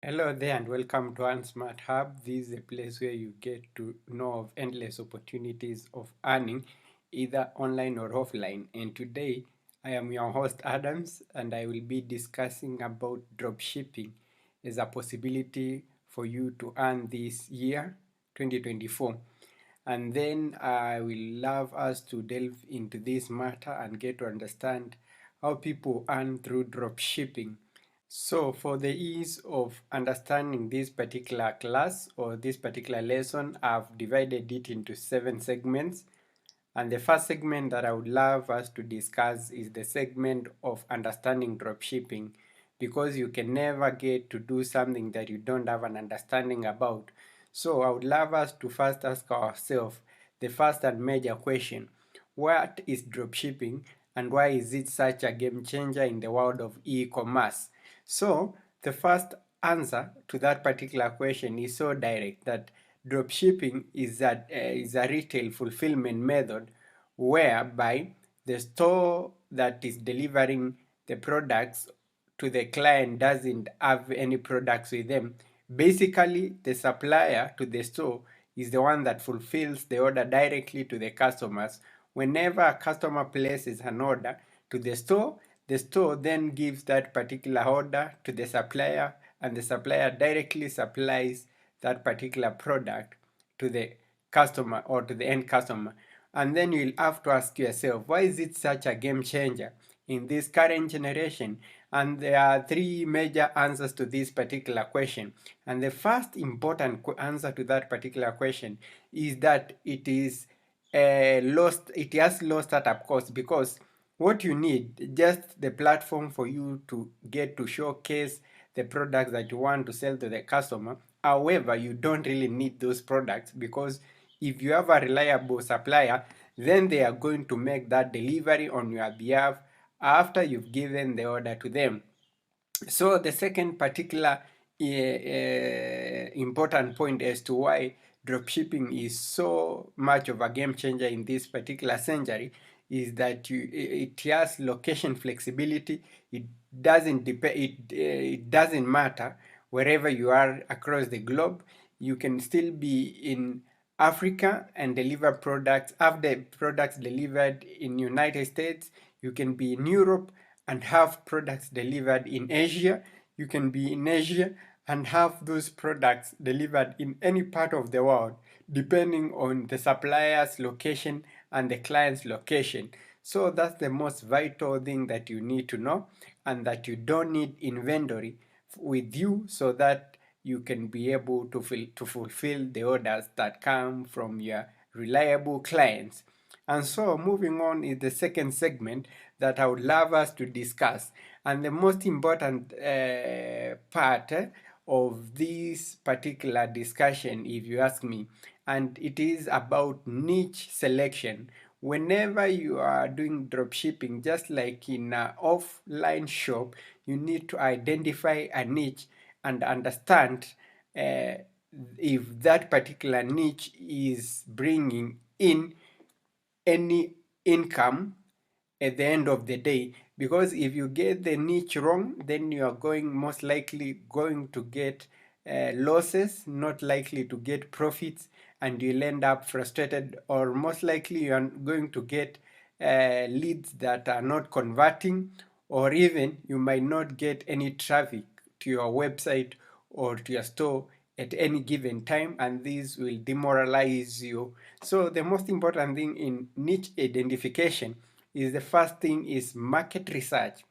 Hello there and welcome to Smart Hub. This is a place where you get to know of endless opportunities of earning either online or offline. And today I am your host Adams and I will be discussing about dropshipping as a possibility for you to earn this year 2024. And then I will love us to delve into this matter and get to understand how people earn through dropshipping. So for the ease of understanding this particular class or this particular lesson, I've divided it into 7 segments. And the first segment that I would love us to discuss is the segment of understanding dropshipping, because you can never get to do something that you don't have an understanding about. So I would love us to first ask ourselves the first and major question: what is dropshipping and why is it such a game changer in the world of e-commerce? So the first answer to that particular question is so direct that dropshipping is a retail fulfillment method whereby the store that is delivering the products to the client doesn't have any products with them. Basically, the supplier to the store is the one that fulfills the order directly to the customers. Whenever a customer places an order to the store then gives that particular order to the supplier, and the supplier directly supplies that particular product to the customer or to the end customer. And then you'll have to ask yourself, why is it such a game changer in this current generation? And there are 3 major answers to this particular question. And the first important answer to that particular question is that it has low startup cost, because what you need just the platform for you to get to showcase the products that you want to sell to the customer. However, you don't really need those products, because if you have a reliable supplier, then they are going to make that delivery on your behalf after you've given the order to them. So the second particular important point as to why dropshipping is so much of a game changer in this particular century is that it has location flexibility. It doesn't matter wherever you are across the globe. You can still be in Africa and deliver products, have the products delivered in United States. You can be in Europe and have products delivered in Asia. You can be in Asia and have those products delivered in any part of the world, depending on the supplier's location and the client's location. So that's the most vital thing that you need to know, and that you don't need inventory with you, so that you can be able to fulfill the orders that come from your reliable clients. And so moving on is the second segment that I would love us to discuss. And the most important part of this particular discussion, if you ask me, and it is about niche selection. Whenever you are doing dropshipping, just like in an offline shop, you need to identify a niche and understand if that particular niche is bringing in any income at the end of the day. Because if you get the niche wrong, then you are most likely going to get losses, not likely to get profits, and you'll end up frustrated, or most likely you are going to get leads that are not converting, or even you might not get any traffic to your website or to your store at any given time, and these will demoralize you. So the most important thing in niche identification is, the first thing is market research.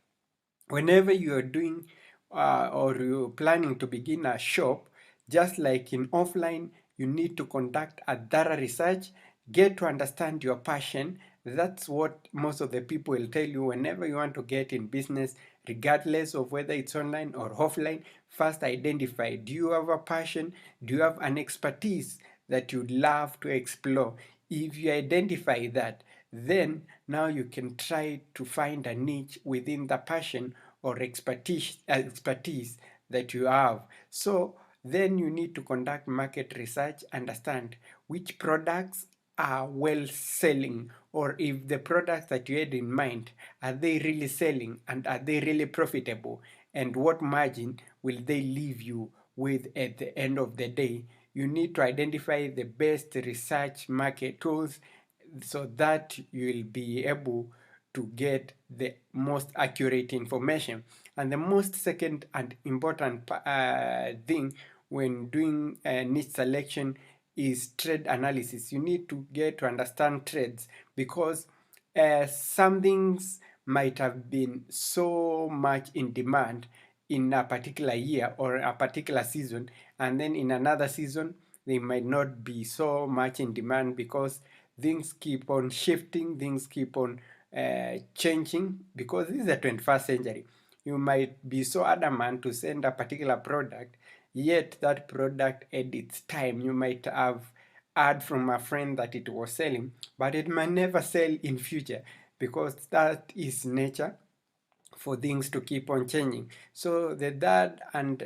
Whenever you are doing or you're planning to begin a shop, just like in offline, you need to conduct a thorough research, get to understand your passion. That's what most of the people will tell you whenever you want to get in business, regardless of whether it's online or offline. First identify, do you have a passion? Do you have an expertise that you'd love to explore? If you identify that, then now you can try to find a niche within the passion or expertise that you have. So then you need to conduct market research, understand which products are well selling, or if the products that you had in mind, are they really selling and are they really profitable, and what margin will they leave you with at the end of the day. You need to identify the best research market tools so that you'll be able to get the most accurate information. And the most second and important thing when doing niche selection is trade analysis. You need to get to understand trades, because some things might have been so much in demand in a particular year or a particular season, and then in another season they might not be so much in demand because things keep on shifting, things keep on changing, because this is the 21st century. You might be so adamant to send a particular product, yet that product at its time you might have heard from a friend that it was selling, but it might never sell in future, because that is nature for things to keep on changing. So the third and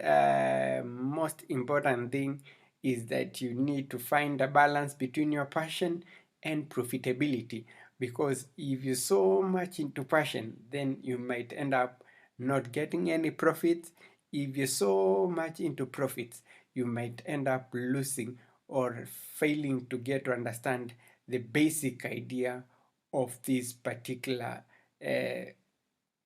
most important thing is that you need to find a balance between your passion and profitability, because if you're so much into passion, then you might end up not getting any profits. If you're so much into profits, you might end up losing or failing to get to understand the basic idea of this particular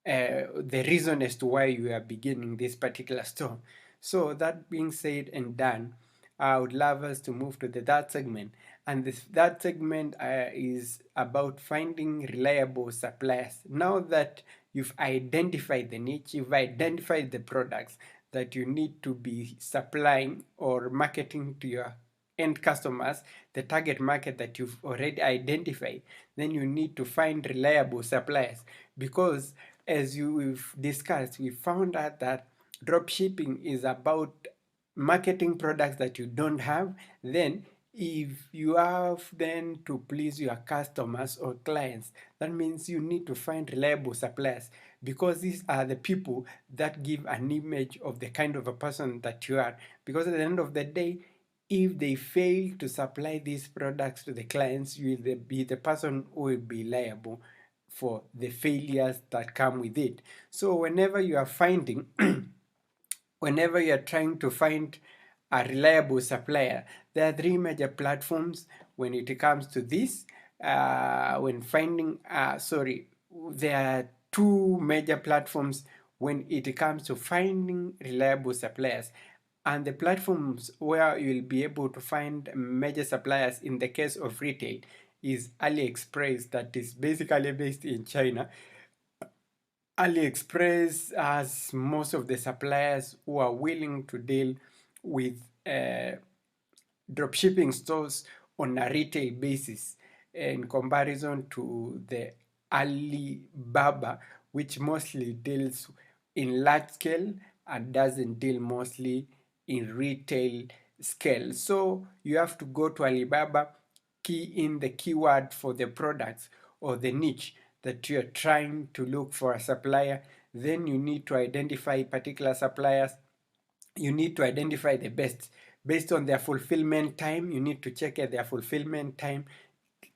the reason as to why you are beginning this particular store. So that being said and done, I would love us to move to the third segment. And this third segment is about finding reliable suppliers. Now that you've identified the niche, you've identified the products that you need to be supplying or marketing to your end customers, the target market that you've already identified, then you need to find reliable suppliers, because as we've discussed, we found out that dropshipping is about marketing products that you don't have. Then if you have then to please your customers or clients, that means you need to find reliable suppliers, because these are the people that give an image of the kind of a person that you are. Because at the end of the day, if they fail to supply these products to the clients, you will be the person who will be liable for the failures that come with it. So whenever you are finding whenever you're trying to find a reliable supplier, there are three major platforms when it comes to this. When finding, sorry, there are two major platforms when it comes to finding reliable suppliers. And the platforms where you'll be able to find major suppliers in the case of retail is AliExpress, that is basically based in China. AliExpress has most of the suppliers who are willing to deal with dropshipping stores on a retail basis, in comparison to the Alibaba, which mostly deals in large scale and doesn't deal mostly in retail scale. So you have to go to Alibaba, key in the keyword for the products or the niche that you're trying to look for a supplier. Then you need to identify particular suppliers. You need to identify the best based on their fulfillment time. You need to check at their fulfillment time,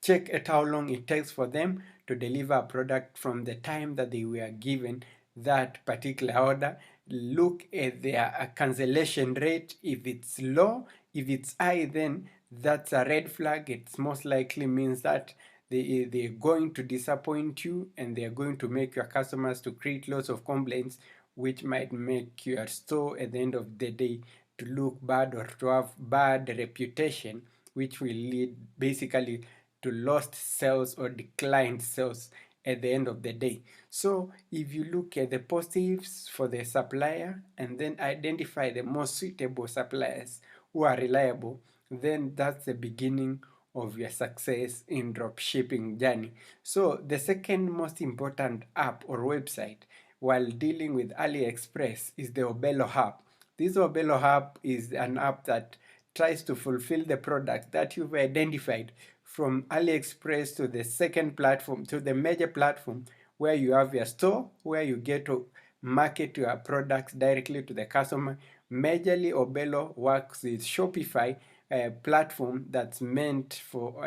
check at how long it takes for them to deliver a product from the time that they were given that particular order. Look at their cancellation rate. If it's low, if it's high, then that's a red flag. It most likely means that they're going to disappoint you, and they're going to make your customers to create lots of complaints, which might make your store at the end of the day to look bad or to have bad reputation, which will lead basically to lost sales or declined sales at the end of the day. So if you look at the positives for the supplier and then identify the most suitable suppliers who are reliable, then that's the beginning of your success in dropshipping journey. So the second most important app or website while dealing with AliExpress is the Obelo app. This Obelo app is an app that tries to fulfill the product that you've identified from AliExpress to the second platform, to the major platform where you have your store, where you get to market your products directly to the customer. Majorly, Obelo works with Shopify, a platform that's meant for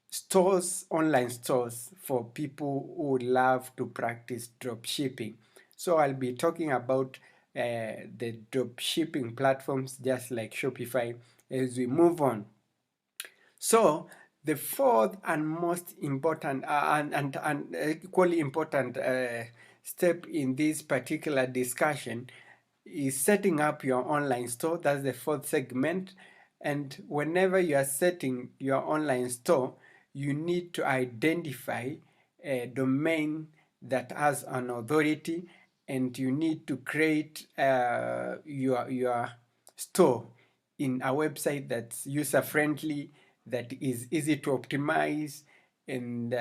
stores, online stores for people who love to practice drop shipping. So I'll be talking about the drop shipping platforms just like Shopify as we move on. So the fourth and most important and equally important step in this particular discussion is setting up your online store. That's the fourth segment. And whenever you are setting your online store, you need to identify a domain that has an authority, and you need to create your store in a website that's user friendly, that is easy to optimize, and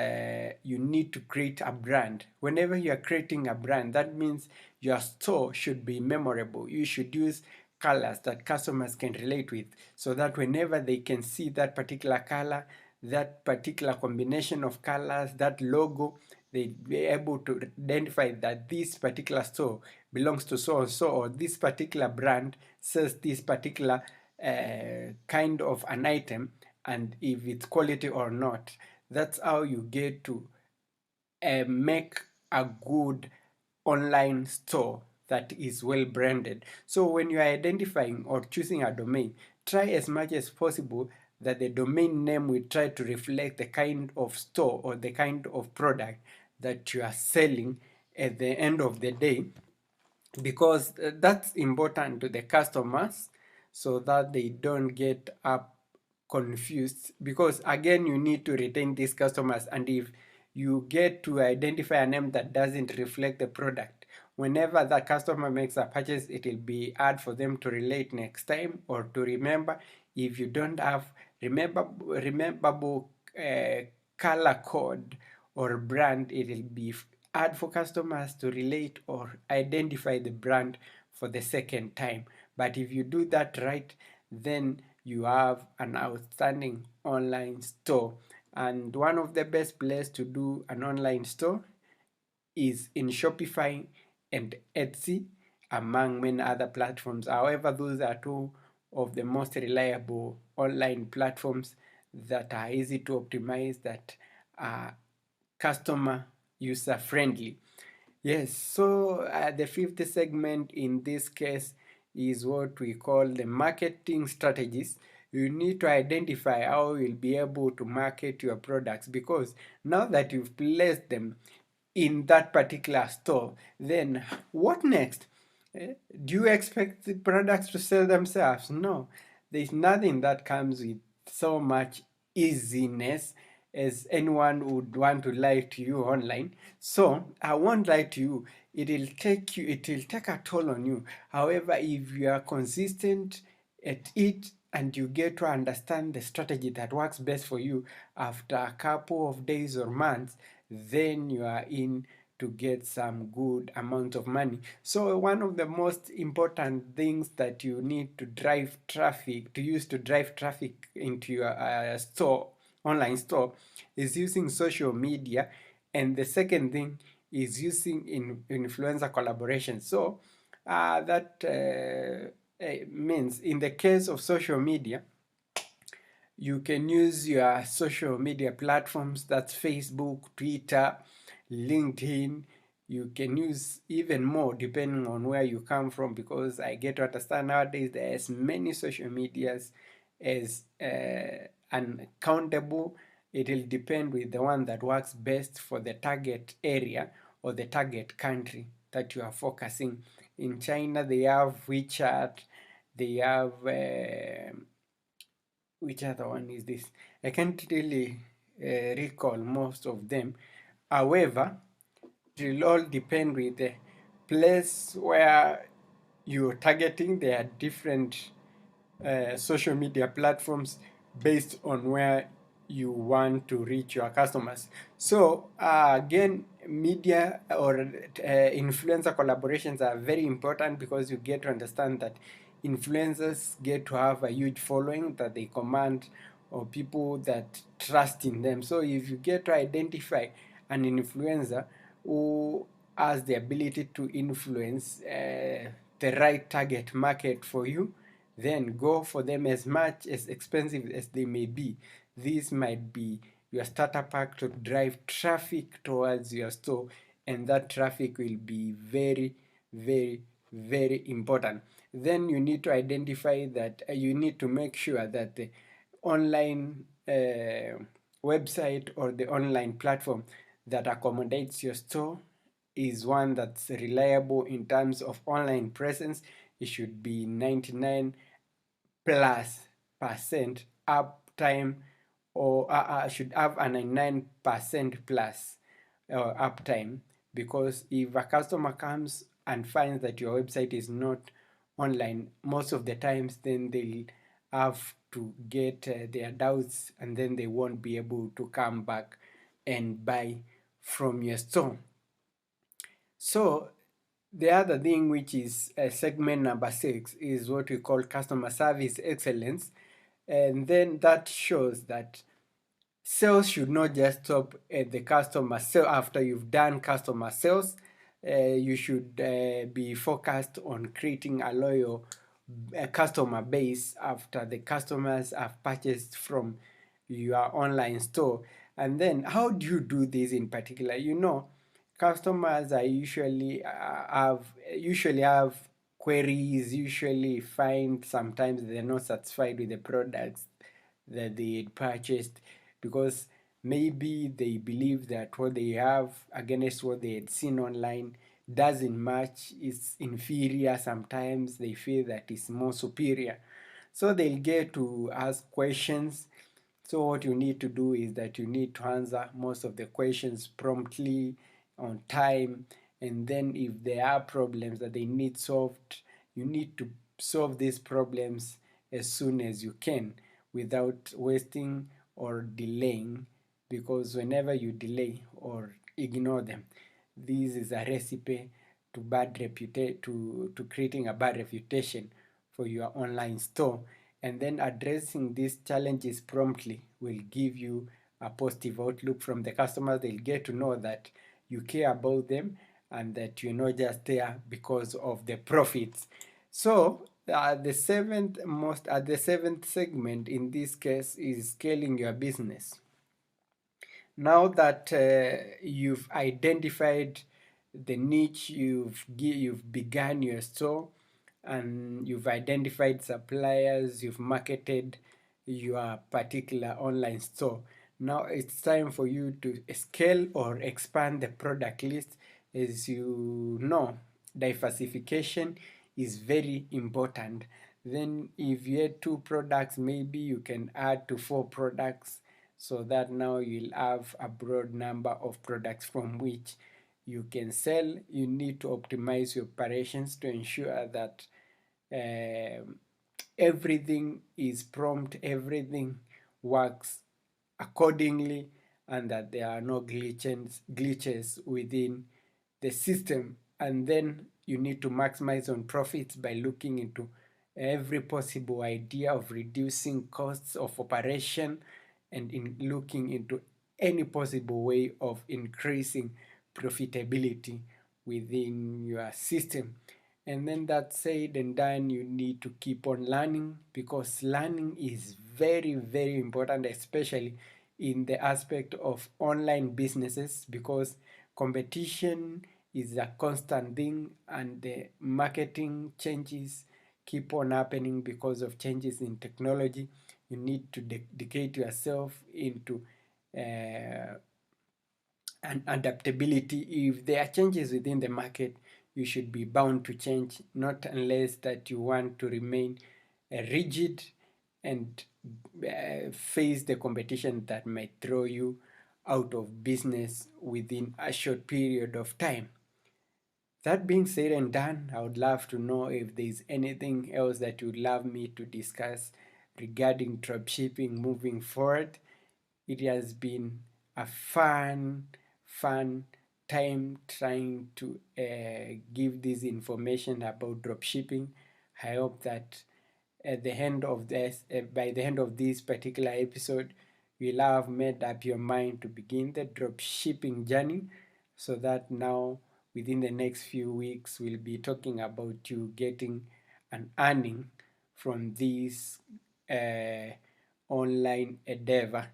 you need to create a brand. Whenever you are creating a brand, that means your store should be memorable. You should use colors that customers can relate with, so that whenever they can see that particular color, that particular combination of colors, that logo, they be able to identify that this particular store belongs to so and so, or this particular brand sells this particular kind of an item, and if it's quality or not. That's how you get to make a good online store that is well branded. So when you are identifying or choosing a domain, try as much as possible that the domain name will try to reflect the kind of store or the kind of product that you are selling at the end of the day, because that's important to the customers, so that they don't get up confused, because again you need to retain these customers. And if you get to identify a name that doesn't reflect the product, whenever the customer makes a purchase, it will be hard for them to relate next time or to remember. If you don't have rememberable color code or brand, it will be hard for customers to relate or identify the brand for the second time. But if you do that right, then you have an outstanding online store. And one of the best places to do an online store is in Shopify and Etsy, among many other platforms. However, those are two of the most reliable online platforms that are easy to optimize, that are customer user friendly. Yes, so the fifth segment in this case is what we call the marketing strategies. You need to identify how you'll be able to market your products, because now that you've placed them in that particular store, then what next? Do you expect the products to sell themselves? No, there's nothing that comes with so much easiness as anyone would want to lie to you online. So I won't lie to you. It will take a toll on you. However, if you are consistent at it and you get to understand the strategy that works best for you, after a couple of days or months, then you are in to get some good amount of money. So one of the most important things that you need to drive traffic, to use to drive traffic into your store, online store, is using social media. And the second thing is using influencer collaboration. So that means in the case of social media, you can use your social media platforms, that's Facebook, Twitter, LinkedIn. You can use even more depending on where you come from, because I get to understand nowadays there's many social medias as uncountable. It will depend with the one that works best for the target area or the target country that you are focusing. In China, they have WeChat, they have which other one is this? I can't really recall most of them. However, it will all depend with the place where you're targeting. There are different social media platforms based on where you want to reach your customers. So again, media or influencer collaborations are very important, because you get to understand that influencers get to have a huge following that they command, or people that trust in them. So if you get to identify an influencer who has the ability to influence the right target market for you, then go for them, as much as expensive as they may be. This might be your starter pack to drive traffic towards your store, and that traffic will be very, very, very important. Then you need to identify that you need to make sure that the online website or the online platform that accommodates your store is one that's reliable in terms of online presence. It should be 99 plus percent uptime, or should have a 99% plus uptime, because if a customer comes and finds that your website is not online, most of the times then they'll have to get their doubts, and then they won't be able to come back and buy from your store. So the other thing, which is segment number 6, is what we call customer service excellence. And then that shows that sales should not just stop at the customer sale. After you've done customer sales, you should be focused on creating a loyal customer base after the customers have purchased from your online store. And then how do you do this in particular? Customers are usually have queries, usually find sometimes they're not satisfied with the products that they had purchased, because maybe they believe that what they have against what they had seen online doesn't match, it's inferior. Sometimes they feel that it's more superior, so they'll get to ask questions. So what you need to do is that you need to answer most of the questions promptly, on time, and then if there are problems that they need solved, you need to solve these problems as soon as you can, without wasting or delaying, because whenever you delay or ignore them, this is a recipe to to creating a bad reputation for your online store. And then addressing these challenges promptly will give you a positive outlook from the customers. They'll get to know that you care about them and that you're not just there because of the profits. So the seventh segment in this case is scaling your business. Now that you've identified the niche, you've begun your store, and you've identified suppliers, you've marketed your particular online store. Now it's time for you to scale or expand the product list. As you know, diversification is very important. Then if you had 2 products, maybe you can add to 4 products, so that now you'll have a broad number of products from which you can sell. You need to optimize your operations to ensure that um everything is prompt, everything works accordingly, and that there are no glitches within the system. And then you need to maximize on profits by looking into every possible idea of reducing costs of operation, and in looking into any possible way of increasing profitability within your system. And then that said and done, you need to keep on learning, because learning is very, very important, especially in the aspect of online businesses, because competition is a constant thing, and the marketing changes keep on happening because of changes in technology. You need to dedicate yourself into and adaptability. If there are changes within the market, you should be bound to change, not unless that you want to remain rigid and face the competition that might throw you out of business within a short period of time. That being said and done, I would love to know if there's anything else that you'd love me to discuss regarding dropshipping moving forward. It has been a fun time trying to give this information about dropshipping. I hope that at the end of this, by the end of this particular episode, you'll have made up your mind to begin the dropshipping journey, so that now within the next few weeks we'll be talking about you getting an earning from this uh, online endeavor.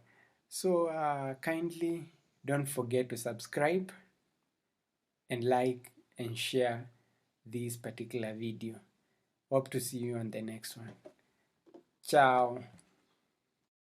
So kindly don't forget to subscribe and like and share this particular video. Hope to see you on the next one. Ciao.